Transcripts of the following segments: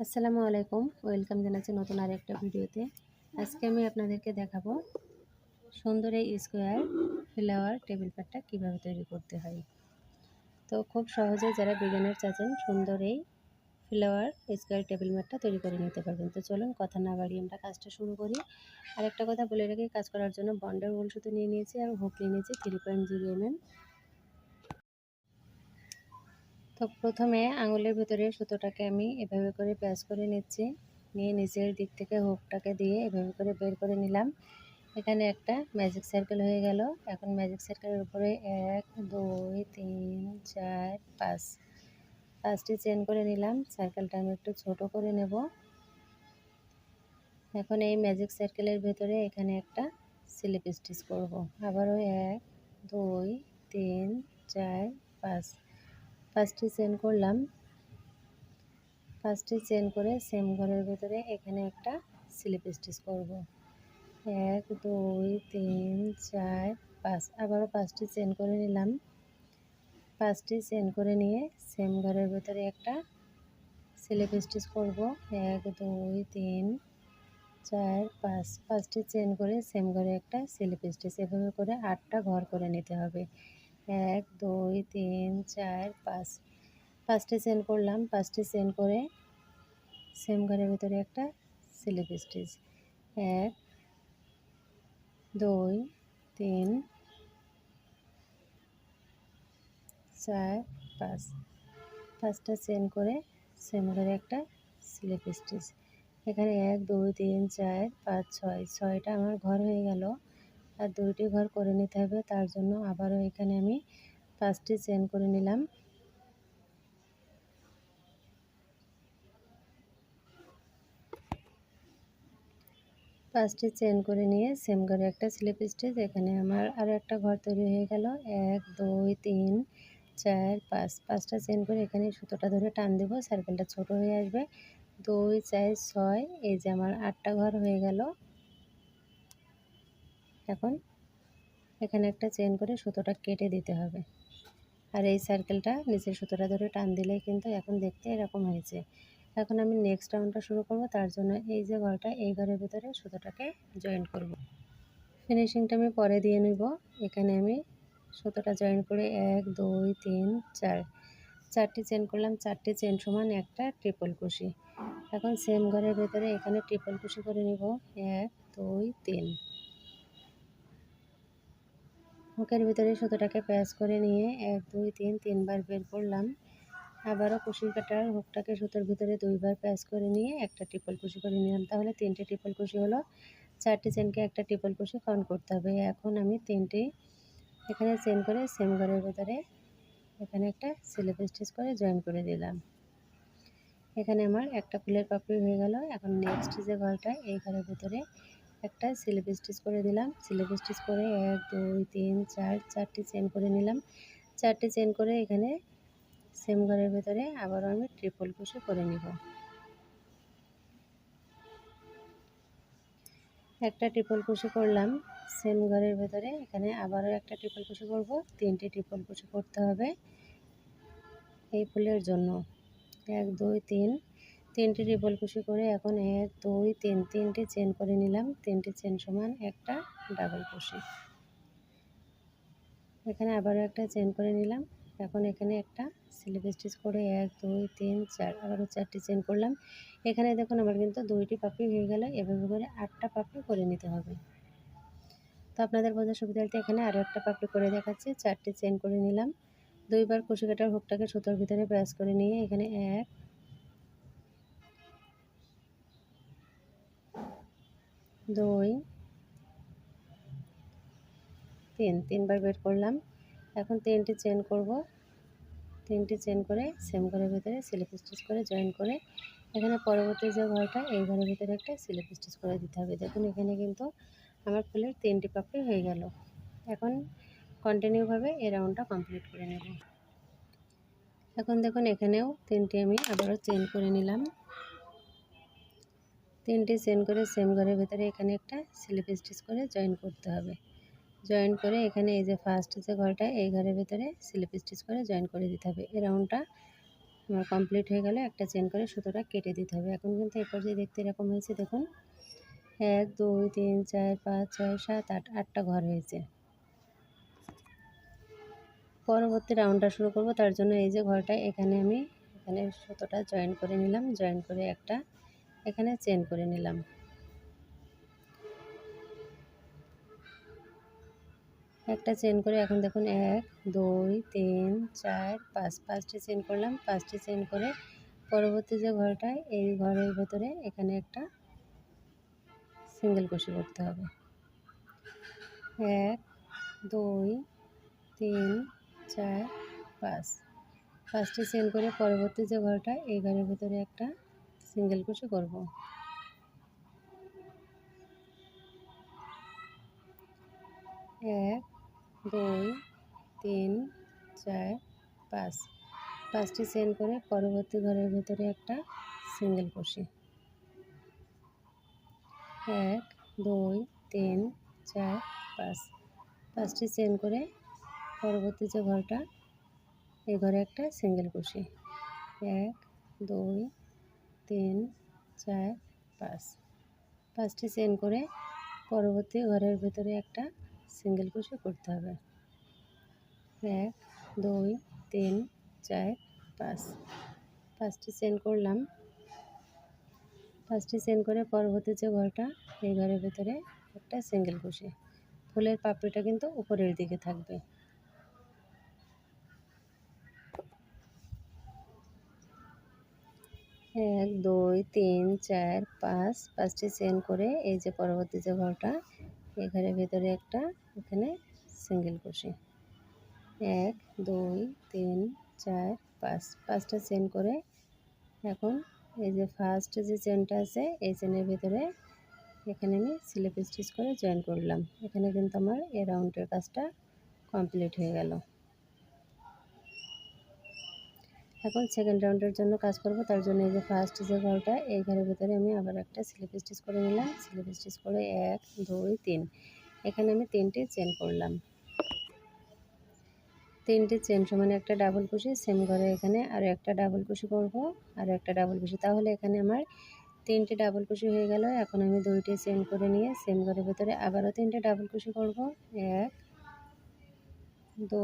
আসসালামু আলাইকুম, ওয়েলকাম জানাচ্ছি নতুন আরেকটা ভিডিওতে। আজকে আমি আপনাদেরকে দেখাবো সুন্দর এই স্কোয়ার ফ্লাওয়ার টেবিল প্যাডটা কীভাবে তৈরি করতে হয়। তো খুব সহজে যারা বিগিনার চাচ্ছেন সুন্দর এই ফ্লাওয়ার স্কোয়ার টেবিল ম্যাটটা তৈরি করে নিতে পারবেন। তো চলুন কথা না বাড়িয়ে আমরা কাজটা শুরু করি। আরেকটা কথা বলে রাখি, কাজ করার জন্য বন্ডের উল সুতো নিয়ে নিয়েছি আর হুক নিয়ে নিয়েছি 3.0 mm। তো প্রথমে আঙুলের ভিতরে সুতোটাকে আমি এভাবে করে প্যাঁচ করে নিচ্ছি, নিয়ে নিচের দিক থেকে হুকটাকে দিয়ে এভাবে করে বের করে নিলাম। এখানে একটা ম্যাজিক সার্কেল হয়ে গেল। এখন ম্যাজিক সার্কেলের উপরে 1 2 3 4 5 5টি চেন করে নিলাম। সার্কেলটা আমি একটু ছোট করে নেব। এখন এই ম্যাজিক সার্কেলের ভেতরে এখানে একটা স্লিপ স্টিচ করব। আবারও 1 2 3 4 5 5টি চেন করলাম। 5টি চেন করে সেম ঘরের ভেতরে এখানে একটা স্লিপ স্টিচ করব। 1 2 3 4 5 আবারও 5টি চেন করে নিলাম। 5টি চেন করে নিয়ে সেম ঘরের ভেতরে একটা স্লিপ স্টিচ করব। 1 2 3 4 5 5টি চেন করে সেম ঘরে একটা স্লিপ স্টিচ। এভাবে করে 8টা ঘর করে নিতে হবে। 1 2 3 4 5 5টি চেন করলাম। 5টি চেন করে সেম ঘরের ভেতরে একটা স্লিপ স্টিচ। 1 2 3 4 5 5টা চেন করে সেম ঘরে একটা স্লিপ স্টিচ। এখানে 1 2 3 4 5 6 6টা আমার ঘর হয়ে গেল। আর 2টি ঘর করে নিতে হবে, তার জন্য আবারও এখানে আমি 5টি চেন করে নিলাম। 5টি চেন করে নিয়ে সেম ঘরে একটা স্লিপ স্টিচ। এখানে আমার আরও একটা ঘর তৈরি হয়ে গেল। 1 2 3 4 5 5টা চেন করে এখানে সুতোটা ধরে টান দেবো, সার্কেলটা ছোট হয়ে আসবে। 2 4 6 এই যে আমার 8টা ঘর হয়ে গেল। এখন এখানে একটা চেন করে সুতোটা কেটে দিতে হবে। আর এই সার্কেলটা নিচের সুতোটা ধরে টান দিলেই কিন্তু এখন দেখতে এরকম হয়েছে। এখন আমি নেক্সট রাউন্ডটা শুরু করব, তার জন্য এই যে ঘরটা, এই ঘরের ভিতরে সুতোটাকে জয়েন করব। ফিনিশিংটা আমি পরে দিয়ে নিব। এখানে আমি সুতোটা জয়েন করে 1 2 3 4 4টি চেন করলাম। 4টি চেন সমান একটা ট্রিপল কুশি। এখন সেম ঘরের ভেতরে এখানে ট্রিপল কুশি করে নিব। 1 2 3 হুকের ভিতরে সুতোটাকে প্যাঁচ করে নিয়ে 1 2 3 3বার বের করলাম। আবারও কুশি কাটার হুকটাকে সুতোর ভিতরে 2বার প্যাঁচ করে নিয়ে একটা ট্রিপল কুশি করে নিলাম। তাহলে 3টে ট্রিপল কুশি হলো। 4টি চেনকে একটা ট্রিপল কুশি কাউন্ট করতে হবে। এখন আমি 3টি এখানে চেন করে সেম ঘরের ভেতরে এখানে একটা স্লিপ স্টিচ করে জয়েন করে দিলাম। এখানে আমার একটা ফুলের পাপড়ি হয়ে গেল। এখন নেক্সট যে ঘরটা, এই ঘরের ভেতরে একটা স্লিপ স্টিচ করে দিলাম। স্লিপ স্টিচ করে 1 2 3 4 4টি চেন করে নিলাম। 4টি চেন করে এখানে সেম ঘরের ভেতরে আবারও আমি ট্রিপল কুশি করে নিব। একটা ট্রিপল কুশি করলাম সেম ঘরের ভেতরে। এখানে আবারও একটা ট্রিপল কুশি করব। 3টে ট্রিপল কুশি করতে হবে এই ফুলের জন্য। 1 2 3 3টে ট্রিপল কুশি করে এখন 1 2 3 3টে চেন করে নিলাম। 3টে চেন সমান একটা ডাবল কুশি। এখানে আবারও একটা চেন করে নিলাম। এখন এখানে একটা স্লিপ স্টিচ করে 1 2 3 4 আবারও 4টি চেন করলাম। এখানে দেখুন আমার কিন্তু 2টি পাপড়ি হয়ে গেল। এভাবে করে 8টা পাপড়ি করে নিতে হবে। তো আপনাদের বোঝার সুবিধার্থে এখানে আরও একটা পাপড়ি করে দেখাচ্ছি। 4টি চেন করে নিলাম। 2বার কুশি কাটার হুকটাকে সুতোর ভিতরে প্যাঁচ করে নিয়ে এখানে 1 2 3 3বার বের করলাম। এখন 3টি চেন করব। 3টি চেন করে সেম ঘরের ভিতরে স্লিপ স্টিচ করে জয়েন করে এখানে পরবর্তী যে ঘরটা, এই ঘরের ভিতরে একটা স্লিপ স্টিচ করে দিতে হবে। দেখুন এখানে কিন্তু আমার ফুলের 3টি পাপড়ি হয়ে গেল। এখন কন্টিনিউভাবে এই রাউন্ডটা কমপ্লিট করে নেব। এখন দেখুন এখানেও 3টি আমি আবারও চেন করে নিলাম। 3টি চেন করে সেম ঘরের ভিতরে এখানে একটা স্লিপ স্টিচ করে জয়েন করতে হবে। জয়েন করে এখানে এই যে ফার্স্ট যে ঘরটা, এই ঘরের ভিতরে স্লিপ স্টিচ করে জয়েন করে দিতে হবে। এই রাউন্ডটা আমার কমপ্লিট হয়ে গেলে একটা চেন করে সুতোটা কেটে দিতে হবে। এখন কিন্তু এই পর্যায়ে দেখতে এরকম হয়েছে দেখুন, 1 2 3 4 5 6 7 8 8টা ঘর হয়েছে। পরবর্তী রাউন্ডটা শুরু করব, তার জন্য এই যে ঘরটা এখানে আমি এখানে সুতোটা জয়েন করে নিলাম, জয়েন করে একটা এখানে চেন করে নিলাম। একটা চেন করে এখন দেখুন 1 2 3 4 5 5টি চেন করলাম। 5টি চেন করে পরবর্তী যে ঘরটায় এই ঘরের ভেতরে এখানে একটা সিঙ্গেল ক্রোশে করতে হবে। 1 2 3 4 5 5টি চেন করে পরবর্তী যে ঘরটা এই ঘরের ভেতরে একটা সিঙ্গেল ক্রোশে করব। 1 2 3 4 5 5টি চেন করে পরবর্তী ঘরের ভেতরে একটা সিঙ্গেল ক্রোশে। 1 2 3 4 5 5টি চেন করে পরবর্তী যে ঘরটা এই ঘরে একটা সিঙ্গেল ক্রোশে। 1 2 3 4 5 5টি চেন করে পরবর্তী ঘরের ভেতরে একটা সিঙ্গেল ক্রোশে করতে হবে। 1 2 3 4 5 5টি চেন করলাম। 5টি চেন করে পরবর্তী যে ঘরটা এই ঘরের ভেতরে একটা সিঙ্গেল ক্রোশে। ফুলের পাপড়িটা কিন্তু উপরের দিকে থাকবে। 1 2 3 4 5 5টি চেন করে এই যে পরবর্তী যে ঘরটা এই ঘরের ভেতরে একটা এখানে সিঙ্গেল ক্রোশে। 1 2 3 4 5 5টা চেন করে এখন এই যে ফার্স্ট যে চেনটা আছে এই চেনের ভেতরে এখানে আমি স্লিপ স্টিচ করে জয়েন করলাম। এখানে কিন্তু আমার এই রাউন্ডের কাজটা কমপ্লিট হয়ে গেল। এখন সেকেন্ড রাউন্ডের জন্য কাজ করব, তার জন্য এই যে ফার্স্ট যে ঘরটা এই ঘরের ভিতরে আমি আবার একটা স্লিপ স্টিচ করে নিলাম। স্লিপ স্টিচ করে 1 2 3 এখানে আমি 3টে চেন করলাম। 3টে চেন সমান একটা ডাবল কুশি, সেম ঘরে এখানে আরও একটা ডাবল কুশি করব, আরও একটা ডাবল কুশি, তাহলে এখানে আমার 3টে ডাবল কুশি হয়ে গেল। এখন আমি 2টে চেন করে নিয়ে সেম ঘরের ভিতরে আবারও 3টে ডাবল কুশি করব। 1 2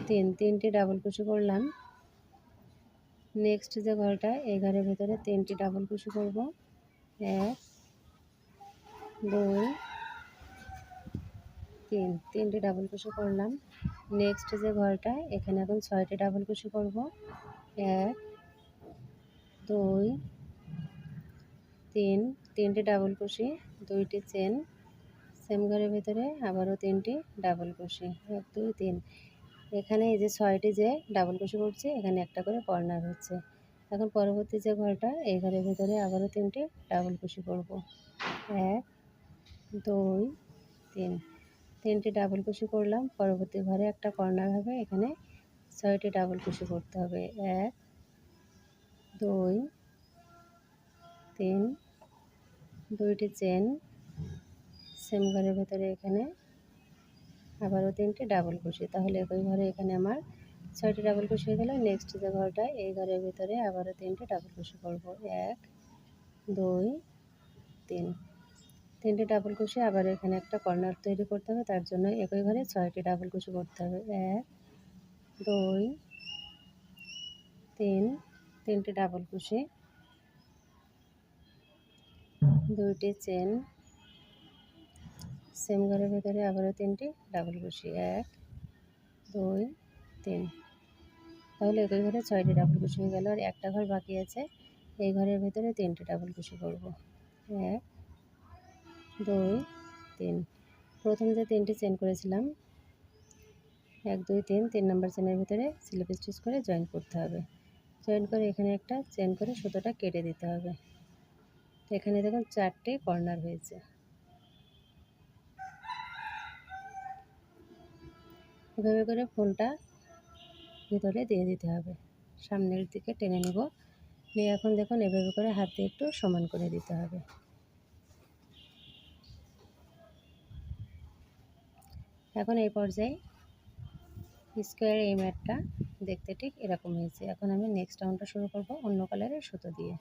3 3টে ডাবল কুশি করলাম। নেক্সট যে ঘরটা এই ঘরের ভেতরে 3টি ডাবল কুশি করব। 1 2 3 3টে ডাবল কুশি করলাম। নেক্সট যে ঘরটা এখানে এখন 6টে ডাবল কুশি করব। 1 2 3 3টে ডাবল কুশি, 2টি চেন, সেম ঘরের ভেতরে আবারও 3টি ডাবল কুশি। 1 2 3 এখানে এই যে 6টি যে ডাবল কুশি করছি এখানে একটা করে কর্নার হচ্ছে। এখন পরবর্তী যে ঘরটা এই ঘরের ভেতরে আবারও 3টে ডাবল কুশি করব। 1 2 3 3টে ডাবল কুশি করলাম। পরবর্তী ঘরে একটা কর্নার হবে, এখানে 6টি ডাবল কুশি করতে হবে। 1 2 3 2টি চেন, সেম ঘরের ভেতরে এখানে আবারও 3টে ডাবল কুশি, তাহলে একই ঘরে এখানে আমার 6টি ডাবল কুশি হয়ে গেল। নেক্সট যে ঘরটা এই ঘরের ভিতরে আবারও 3টে ডাবল কুশি করব। 1 2 3 3টে ডাবল কুশি, আবার এখানে একটা কর্নার তৈরি করতে হবে, তার জন্য একই ঘরে 6টি ডাবল কুশি করতে হবে। 1 2 3 3টে ডাবল কুশি, 2টি চেন, সেম ঘরের ভেতরে আবারও 3টি ডাবল কুশি। 1 2 3 তাহলে একই ঘরে 6টি ডাবল কুশি হয়ে গেল। আর একটা ঘর বাকি আছে, এই ঘরের ভেতরে 3টে ডাবল কুশি করব। 1 2 3 প্রথম যে 3টি চেন করেছিলাম 1 2 3 3 নম্বর চেনের ভিতরে স্লিপ স্টিচ করে জয়েন করতে হবে। জয়েন করে এখানে একটা চেন করে সুতোটা কেটে দিতে হবে। এখানে দেখুন 4টে কর্নার হয়েছে। এভাবে করে ফুলটা ভিতরে দিয়ে দিতে হবে, সামনের দিকে টেনে নেব, নিয়ে এখন দেখুন এভাবে করে হাত দিয়ে একটু সমান করে দিতে হবে। এখন এই পর্যায়ে স্কোয়ার এই ম্যাটটা দেখতে ঠিক এরকম হয়েছে। এখন আমি নেক্সট রাউন্ডটা শুরু করব অন্য কালারের সুতো দিয়ে।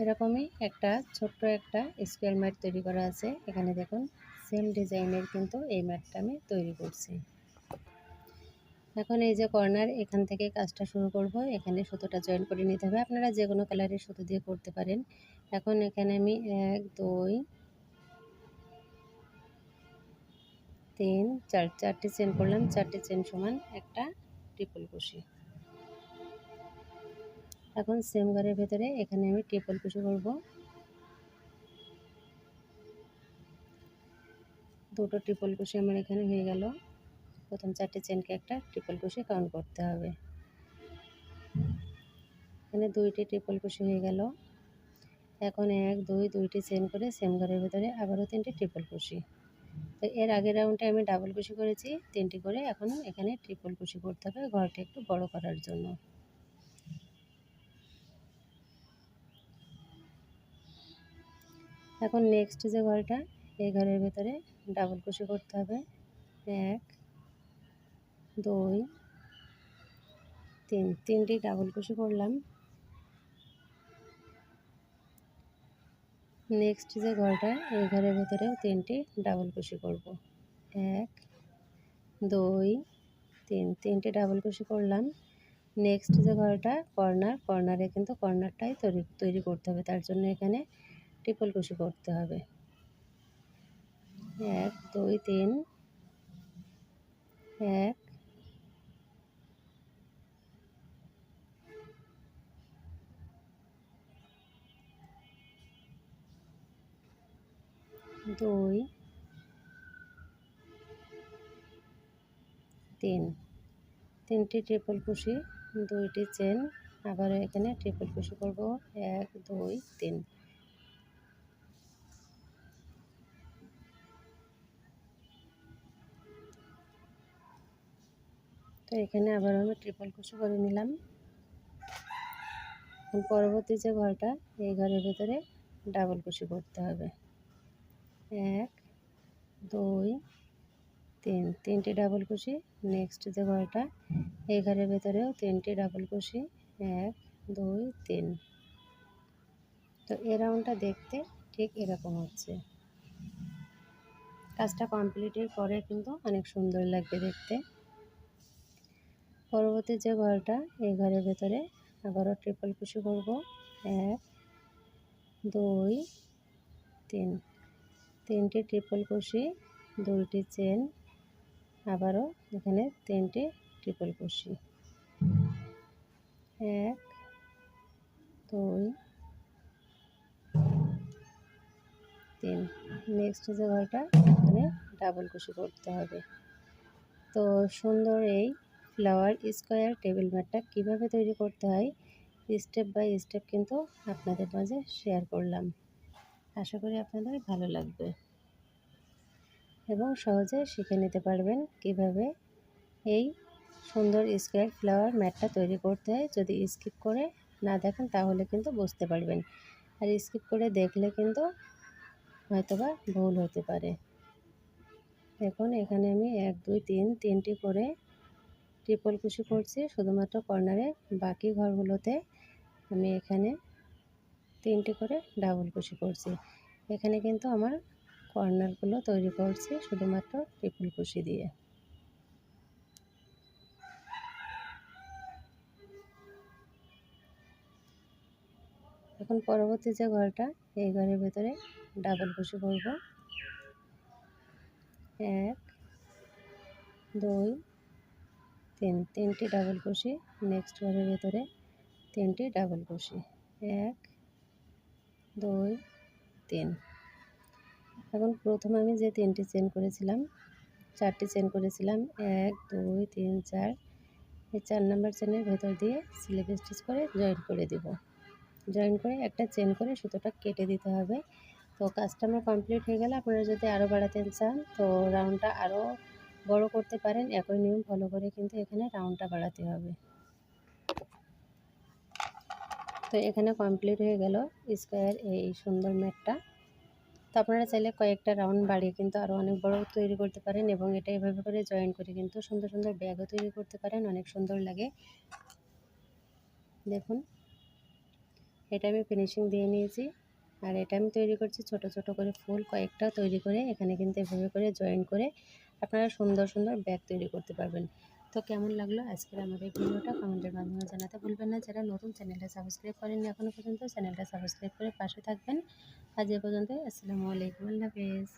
এরকমই একটা ছোট্ট একটা স্কোয়ার ম্যাট তৈরি করা আছে। এখানে দেখুন সেম ডিজাইনের কিন্তু এই ম্যাটটা আমি তৈরি করছি। এখন এই যে কর্নার এখান থেকে কাজটা শুরু করব। এখানে সুতোটা জয়েন করে নিতে হবে। আপনারা যে কোনো কালারের সুতো দিয়ে করতে পারেন। এখন এখানে আমি 1 2 3 4 চারটে চেন করলাম। চারটে চেন সমান একটা ট্রিপল কুশি। এখন সেম ঘরের ভেতরে এখানে আমি ট্রিপল কুশি করব। দুটো ট্রিপল কুশি আমার এখানে হয়ে গেল। প্রথম চারটে চেনকে একটা ট্রিপল কুশি কাউন্ট করতে হবে। এখানে দুইটি ট্রিপল কুশি হয়ে গেল। এখন 1 2 দুইটি চেন করে সেম ঘরের ভেতরে আবারও তিনটি ট্রিপল কুশি। তো এর আগের রাউন্ডে আমি ডাবল কুশি করেছি তিনটি করে। এখন এখানে ট্রিপল কুশি করতে হবে ঘরটা একটু বড় করার জন্য। এখন নেক্সট যে ঘরটা এই ঘরের ভেতরে ডাবল কুশি করতে হবে। 1 2 3 তিনটি ডাবল কুশি করলাম। নেক্সট যে ঘরটা এই ঘরের ভেতরেও তিনটি ডাবল কুশি করব। 1 2 3 তিনটি ডাবল কুশি করলাম। নেক্সট যে ঘরটা কর্নারে কিন্তু কর্নারটাই তৈরি করতে হবে। তার জন্য এখানে ট্রিপল কুশি করতে হবে। 1 2 3 1 2 3 তিনটি ট্রিপল কুশি দুইটি চেন আবার এখানে ট্রিপল কুশি করব। 1 2 3 তো এখানে আবার আমি ট্রিপল কুশি করে নিলাম। পরবর্তী যে ঘরটা এই ঘরের ভেতরে ডাবল কুশি করতে হবে। 1 2 3 তিনটি ডাবল কুশি। নেক্সট যে ঘরটা এই ঘরের ভেতরেও তিনটি ডাবল কুশি। 1 2 3 তো এই রাউন্ডটা দেখতে ঠিক এরকম হচ্ছে। কাজটা কমপ্লিটের পরে কিন্তু অনেক সুন্দর লাগবে দেখতে। পরবর্তী যে ঘরটা এই ঘরের ভেতরে আবারও ট্রিপল কুশি করব। 1 2 3 তিনটি ট্রিপল কুশি দুইটি চেন আবারও এখানে তিনটি ট্রিপল কুশি। 1 2 3 নেক্সট যে ঘরটা এখানে ডাবল কুশি করতে হবে। তো সুন্দর এই ফ্লাওয়ার স্কোয়ার টেবিল ম্যাটটা কীভাবে তৈরি করতে হয় স্টেপ বাই স্টেপ কিন্তু আপনাদের মাঝে শেয়ার করলাম। আশা করি আপনাদের ভালো লাগবে এবং সহজে শিখে নিতে পারবেন কিভাবে এই সুন্দর স্কোয়ার ফ্লাওয়ার ম্যাটটা তৈরি করতে হয়। যদি স্কিপ করে না দেখেন তাহলে কিন্তু বুঝতে পারবেন, আর স্কিপ করে দেখলে কিন্তু হয়তোবা ভুল হতে পারে। দেখুন এখানে আমি 1 2 3 তিনটি করে ট্রিপল কুশি করছি শুধুমাত্র কর্নারে। বাকি ঘরগুলোতে আমি এখানে তিনটি করে ডাবল কুশি করছি। এখানে কিন্তু আমার কর্নারগুলো তৈরি করছি শুধুমাত্র ট্রিপল কুশি দিয়ে। এখন পরবর্তী যে ঘরটা এই ঘরের ভেতরে ডাবল কুশি করব। 1 2 3 তিনটি ডাবল কুশি। নেক্সট ঘরের ভেতরে তিনটি ডাবল কুশি। 1 2 3 এখন প্রথমে আমি যে তিনটি চেন করেছিলাম চারটি চেন করেছিলাম 1 2 3 4 এই 4 নম্বর চেনের ভেতর দিয়ে স্লিপ স্টিচ করে জয়েন করে দেব। জয়েন করে একটা চেন করে সুতোটা কেটে দিতে হবে। তো কাজটা আমার কমপ্লিট হয়ে গেলে আপনারা যদি আরও বাড়াতে চান তো রাউন্ডটা আরও বড় করতে পারেন। একই নিয়ম ফলো করে কিন্তু এখানে রাউন্ডটা বাড়াতে হবে। তো এখানে কমপ্লিট হয়ে গেল স্কোয়ার এই সুন্দর ম্যাটটা। তো আপনারা চাইলে কয়েকটা রাউন্ড বাড়িয়ে কিন্তু আরও অনেক বড় তৈরি করতে পারেন এবং এটা এভাবে করে জয়েন করে কিন্তু সুন্দর সুন্দর ব্যাগও তৈরি করতে পারেন, অনেক সুন্দর লাগে। দেখুন এটা আমি ফিনিশিং দিয়ে নিয়েছি। আর এটা আমি তৈরি করছি ছোট ছোট করে ফুল কয়েকটা তৈরি করে এখানে কিন্তু এভাবে করে জয়েন করে আপনারা সুন্দর সুন্দর ব্যাগ তৈরি করতে পারবেন। তো কেমন লাগলো আজকের আমার এই ভিডিওটা কমেন্টের মাধ্যমে জানাতে ভুলবেন না। যারা নতুন চ্যানেলটা সাবস্ক্রাইব করেননি এখনও পর্যন্ত চ্যানেলটা সাবস্ক্রাইব করে পাশে থাকবেন। আজ এ পর্যন্ত, আসসালামু আলাইকুম, আল্লাহ হাফেজ।